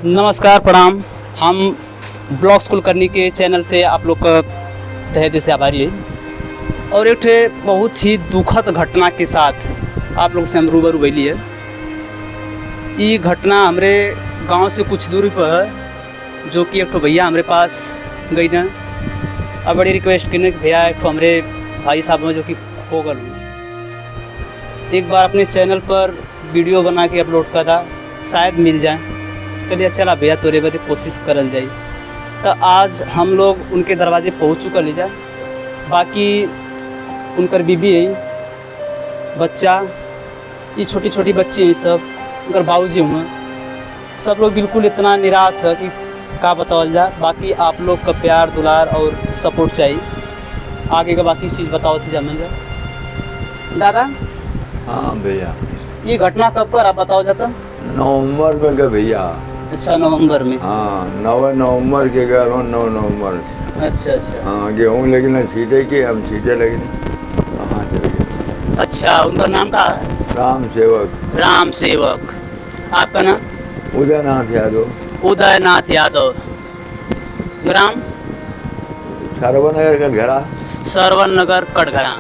नमस्कार, प्रणाम। हम ब्लॉग स्कूल करने के चैनल से आप लोग का तहे दिल से आभारी है। और एक बहुत ही दुखद घटना के साथ आप लोग से हम रूबरू भैली है। ये घटना हमारे गांव से कुछ दूरी पर है, जो कि एक तो भैया हमारे पास गई ना। अब बड़ी रिक्वेस्ट करने कि भैया एक तो हमारे भाई साहब में जो कि खो गए, एक बार अपने चैनल पर वीडियो बना के अपलोड कर था, शायद मिल जाए। चलिए चला भैया तोरे बदे कोशिश करल जाए। तो आज हम लोग उनके दरवाजे पहुँच चुका ले जाए। बाकी उनकर बीबी है, बच्चा, ये छोटी छोटी बच्ची हैं, सब उनकर बाबूजी हुआ, सब लोग बिल्कुल इतना निराश है कि का बतावल जाए। बाकी आप लोग का प्यार दुलार और सपोर्ट चाहिए। आगे का बाकी चीज़ बताओ थी जमन जा दादा। हाँ भैया, ये घटना कब पर आप बताओ जाता? नवंबर में गए भैया। अच्छा, नवंबर में। हाँ, 9 नवंबर के गए, 9 नवंबर। अच्छा अच्छा। हाँ, गेहूँ लगी ना छीटे के, हम छीटे लगे कहाँ चले गए। अच्छा, उनका नाम क्या है? राम सेवक। राम सेवक। आपका नाम? उदयनाथ यादव। उदयनाथ यादव। ग्राम? सरवनगर का घरा। सरवन नगर कटघरा।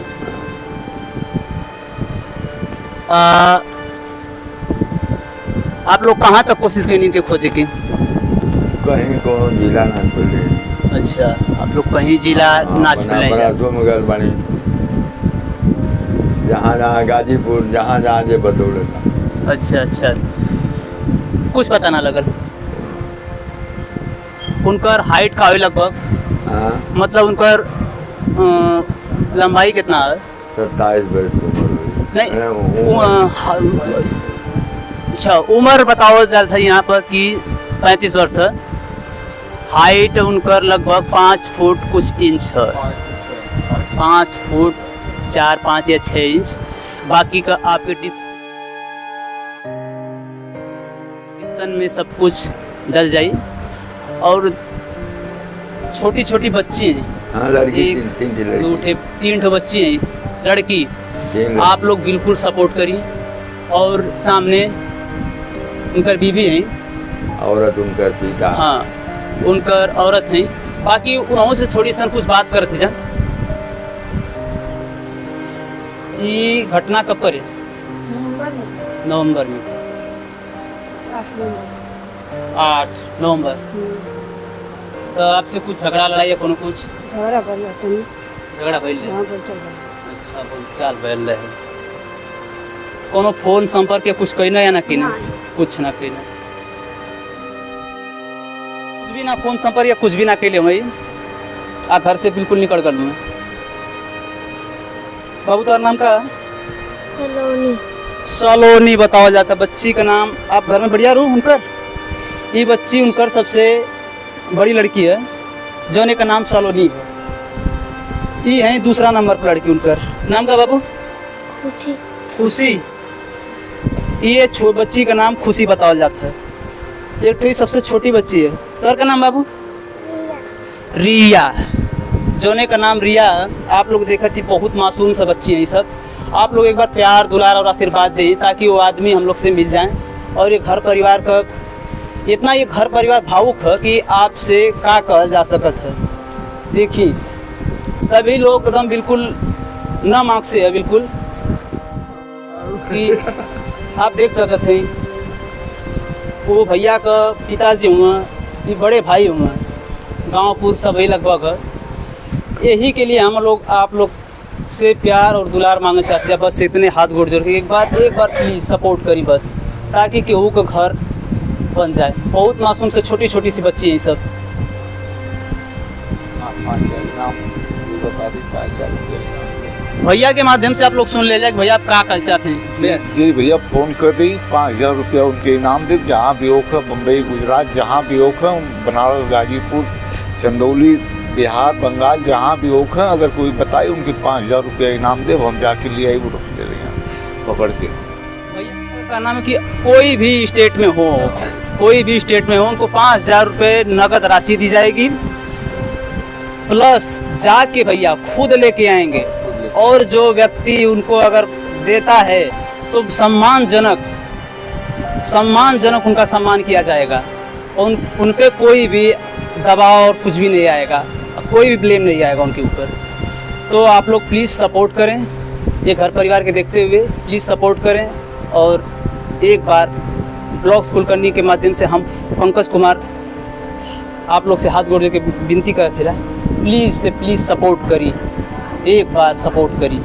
आप लोग कहाँ तक कोशिश करें इनके खोजे की? कहीं को जिला ना खुले। अच्छा, आप लोग कहीं जिला ना छुले? मगर बनी जहाँ जहाँ गाजीपुर, जहाँ जहाँ जे बतौले था। अच्छा अच्छा, कुछ पता ना लगल। उनकर हाइट का है लगभग? हाँ, मतलब उनकर लंबाई कितना है? 27 वर्ष की उम्र हुई। नहीं, अच्छा उम्र बताओ था यहाँ पर कि 35 वर्ष है। हाइट उनकर लगभग 5 फुट कुछ इंच है, 5 फुट 4, 5 या 6 इंच। बाकी का आपके डिस्क्रिप्शन में सब कुछ डल जाए। और छोटी छोटी बच्ची हैं। हाँ, लड़की एक, तीन दो, तीन ठो बच्ची हैं, लड़की। आप लोग बिल्कुल सपोर्ट करिए। और सामने उनकर बीवी हैं, औरत उनका सीता। हाँ उनकर औरत हैं। बाकी उन्होंने से थोड़ी सी कुछ बात करते जा। ये घटना कब करे? नवंबर में। 8 नवंबर। तो आपसे कुछ झगड़ा लड़ाई या कोनो कुछ झगड़ा भइल है? हाँ, बोल चल रहा है। अच्छा, बोलचाल भइल है। कोनो फोन संपर्क या कुछ कहना या ना कहना? कुछ ना कहना, कुछ भी ना फोन संपर्क या कुछ भी ना कहले भाई। आ घर से बिल्कुल निकल गल मैं। बाबू तुम्हारा नाम का? सलोनी। सलोनी बताओ जाता। बच्ची का नाम? आप घर में बढ़िया रू उनकर? ये बच्ची उनकर सबसे बड़ी लड़की है, जोने का नाम सलोनी है। ये है दूसरा नंबर पर लड़की। उनकर नाम का बाबू? खुशी। खुशी। ये बच्ची का नाम खुशी बताया जाता है। एक तो सबसे छोटी बच्ची है। तोर का नाम बाबू? रिया। जोने का नाम रिया। आप लोग देखा थी, बहुत मासूम सा बच्ची है ये सब। आप लोग एक बार प्यार दुलार और आशीर्वाद दें ताकि वो आदमी हम लोग से मिल जाए। और ये घर परिवार का इतना, ये घर परिवार भावुक है कि आपसे क्या कहा जा सकता है। देखिए सभी लोग एकदम बिल्कुल न मार्क से है, बिल्कुल कि आप देख सकते हैं। वो भैया का पिताजी हुआ, ये बड़े भाई हुआ, गाँवपुर सभी लगभग है। यही के लिए हम लोग आप लोग से प्यार और दुलार मांगना चाहते हैं। बस इतने हाथ गोड़ जोड़ के एक बार प्लीज़ सपोर्ट करी बस, ताकि केहू का घर बन जाए। बहुत मासूम से छोटी छोटी सी बच्ची हैं सब। भैया के माध्यम से आप लोग सुन ले जाए भैया आप क्या कल चाहते हैं। जी भैया, फोन कर दी, 5000 रुपया उनके इनाम दे। जहाँ भी होगा, बम्बई, गुजरात, जहाँ भी होगा, बनारस, गाजीपुर, चंदौली, बिहार, बंगाल, जहाँ भी होगा, अगर कोई बताए उनके 5000 रुपया इनाम दे। हम जाके ले आई, वो रख ले रहे हैं पकड़ के। भैया का नाम है कि कोई भी स्टेट में हो, कोई भी स्टेट में हो, उनको 5000 रुपये नगद राशि दी जाएगी। प्लस जाके भैया खुद लेके आएंगे। और जो व्यक्ति उनको अगर देता है तो सम्मानजनक उनका सम्मान किया जाएगा। उन पे कोई भी दबाव और कुछ भी नहीं आएगा, कोई भी ब्लेम नहीं आएगा उनके ऊपर। तो आप लोग प्लीज़ सपोर्ट करें, ये घर परिवार के देखते हुए प्लीज़ सपोर्ट करें। और एक बार ब्लॉक स्कूल करने के माध्यम से हम पंकज कुमार आप लोग से हाथ जोड़ के विनती करते हैं, प्लीज़ से प्लीज़ सपोर्ट करी, एक बार सपोर्ट करी।